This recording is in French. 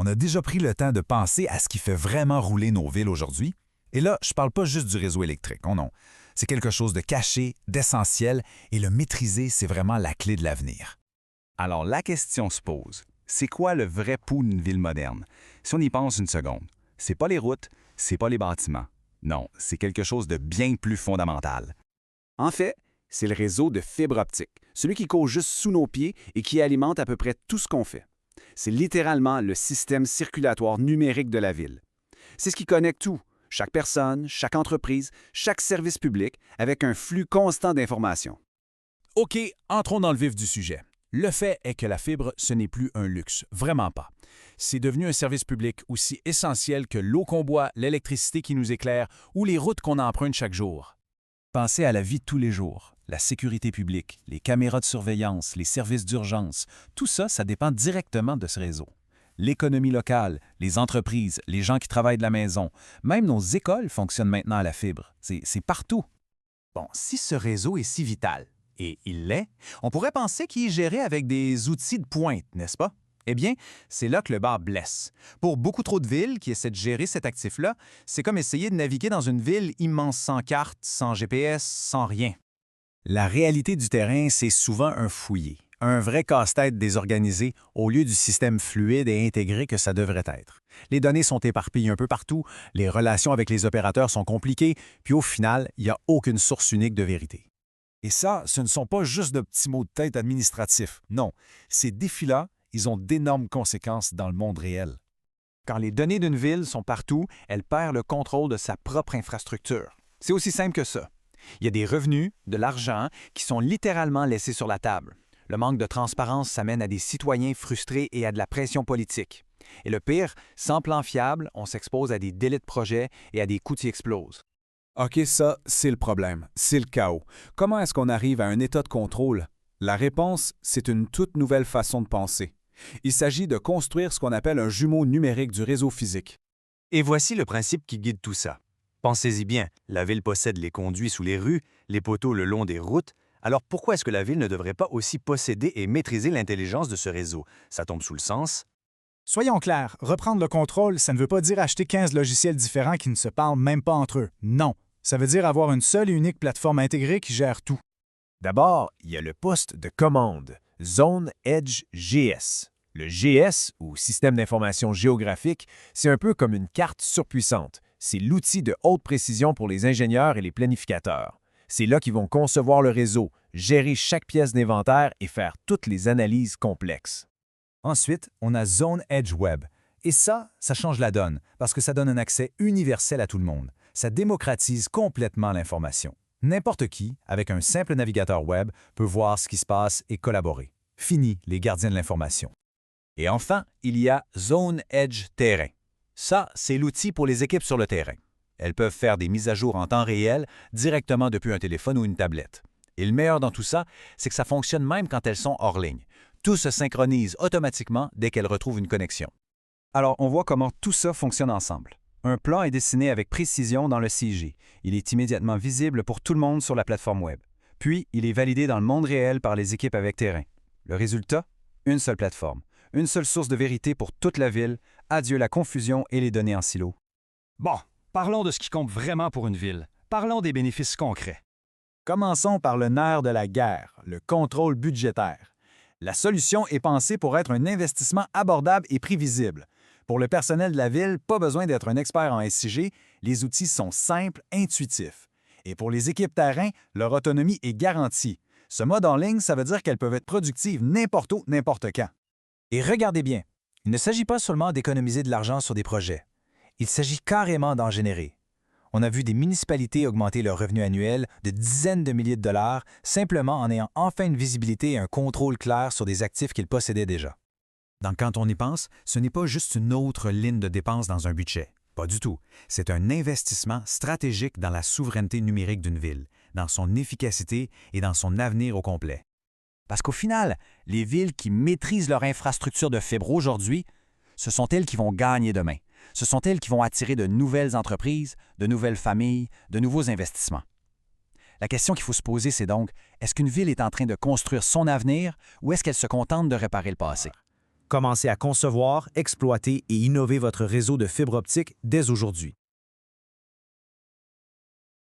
On a déjà pris le temps de penser à ce qui fait vraiment rouler nos villes aujourd'hui. Et là, je ne parle pas juste du réseau électrique, oh non. C'est quelque chose de caché, d'essentiel, et le maîtriser, c'est vraiment la clé de l'avenir. Alors la question se pose, c'est quoi le vrai pouls d'une ville moderne? Si on y pense une seconde, c'est pas les routes, c'est pas les bâtiments. Non, c'est quelque chose de bien plus fondamental. En fait, c'est le réseau de fibre optique, celui qui court juste sous nos pieds et qui alimente à peu près tout ce qu'on fait. C'est littéralement le système circulatoire numérique de la ville. C'est ce qui connecte tout, chaque personne, chaque entreprise, chaque service public, avec un flux constant d'informations. OK, entrons dans le vif du sujet. Le fait est que la fibre, ce n'est plus un luxe, vraiment pas. C'est devenu un service public aussi essentiel que l'eau qu'on boit, l'électricité qui nous éclaire ou les routes qu'on emprunte chaque jour. Pensez à la vie de tous les jours, la sécurité publique, les caméras de surveillance, les services d'urgence, tout ça, ça dépend directement de ce réseau. L'économie locale, les entreprises, les gens qui travaillent de la maison, même nos écoles fonctionnent maintenant à la fibre. C'est partout. Bon, si ce réseau est si vital, et il l'est, on pourrait penser qu'il est géré avec des outils de pointe, n'est-ce pas? Eh bien, c'est là que le bas blesse. Pour beaucoup trop de villes qui essaient de gérer cet actif-là, c'est comme essayer de naviguer dans une ville immense sans carte, sans GPS, sans rien. La réalité du terrain, c'est souvent un fouillis, un vrai casse-tête désorganisé au lieu du système fluide et intégré que ça devrait être. Les données sont éparpillées un peu partout, les relations avec les opérateurs sont compliquées, puis au final, il n'y a aucune source unique de vérité. Et ça, ce ne sont pas juste de petits mots de tête administratifs. Non, ces défis-là, ils ont d'énormes conséquences dans le monde réel. Quand les données d'une ville sont partout, elle perd le contrôle de sa propre infrastructure. C'est aussi simple que ça. Il y a des revenus, de l'argent, qui sont littéralement laissés sur la table. Le manque de transparence s'amène à des citoyens frustrés et à de la pression politique. Et le pire, sans plan fiable, on s'expose à des délais de projet et à des coûts qui explosent. OK, ça, c'est le problème. C'est le chaos. Comment est-ce qu'on arrive à un état de contrôle? La réponse, c'est une toute nouvelle façon de penser. Il s'agit de construire ce qu'on appelle un jumeau numérique du réseau physique. Et voici le principe qui guide tout ça. Pensez-y bien, la ville possède les conduits sous les rues, les poteaux le long des routes. Alors pourquoi est-ce que la ville ne devrait pas aussi posséder et maîtriser l'intelligence de ce réseau? Ça tombe sous le sens. Soyons clairs, reprendre le contrôle, ça ne veut pas dire acheter 15 logiciels différents qui ne se parlent même pas entre eux. Non, ça veut dire avoir une seule et unique plateforme intégrée qui gère tout. D'abord, il y a le poste de commande, Zone Edge GS. Le GS, ou Système d'information géographique, c'est un peu comme une carte surpuissante. C'est l'outil de haute précision pour les ingénieurs et les planificateurs. C'est là qu'ils vont concevoir le réseau, gérer chaque pièce d'inventaire et faire toutes les analyses complexes. Ensuite, on a Zone Edge Web. Et ça change la donne, parce que ça donne un accès universel à tout le monde. Ça démocratise complètement l'information. N'importe qui, avec un simple navigateur web, peut voir ce qui se passe et collaborer. Fini les gardiens de l'information. Et enfin, il y a Zone Edge Terrain. Ça, c'est l'outil pour les équipes sur le terrain. Elles peuvent faire des mises à jour en temps réel directement depuis un téléphone ou une tablette. Et le meilleur dans tout ça, c'est que ça fonctionne même quand elles sont hors ligne. Tout se synchronise automatiquement dès qu'elles retrouvent une connexion. Alors, on voit comment tout ça fonctionne ensemble. Un plan est dessiné avec précision dans le CIG. Il est immédiatement visible pour tout le monde sur la plateforme web. Puis, il est validé dans le monde réel par les équipes avec terrain. Le résultat? Une seule plateforme. Une seule source de vérité pour toute la ville. Adieu la confusion et les données en silo. Bon, parlons de ce qui compte vraiment pour une ville. Parlons des bénéfices concrets. Commençons par le nerf de la guerre, le contrôle budgétaire. La solution est pensée pour être un investissement abordable et prévisible. Pour le personnel de la ville, pas besoin d'être un expert en SIG, les outils sont simples, intuitifs. Et pour les équipes terrain, leur autonomie est garantie. Ce mode en ligne, ça veut dire qu'elles peuvent être productives n'importe où, n'importe quand. Et regardez bien, il ne s'agit pas seulement d'économiser de l'argent sur des projets. Il s'agit carrément d'en générer. On a vu des municipalités augmenter leurs revenus annuels de dizaines de milliers de dollars simplement en ayant enfin une visibilité et un contrôle clair sur des actifs qu'ils possédaient déjà. Donc, quand on y pense, ce n'est pas juste une autre ligne de dépenses dans un budget. Pas du tout. C'est un investissement stratégique dans la souveraineté numérique d'une ville, dans son efficacité et dans son avenir au complet. Parce qu'au final, les villes qui maîtrisent leur infrastructure de fibre aujourd'hui, ce sont elles qui vont gagner demain. Ce sont elles qui vont attirer de nouvelles entreprises, de nouvelles familles, de nouveaux investissements. La question qu'il faut se poser, c'est donc, est-ce qu'une ville est en train de construire son avenir ou est-ce qu'elle se contente de réparer le passé? Commencez à concevoir, exploiter et innover votre réseau de fibre optique dès aujourd'hui.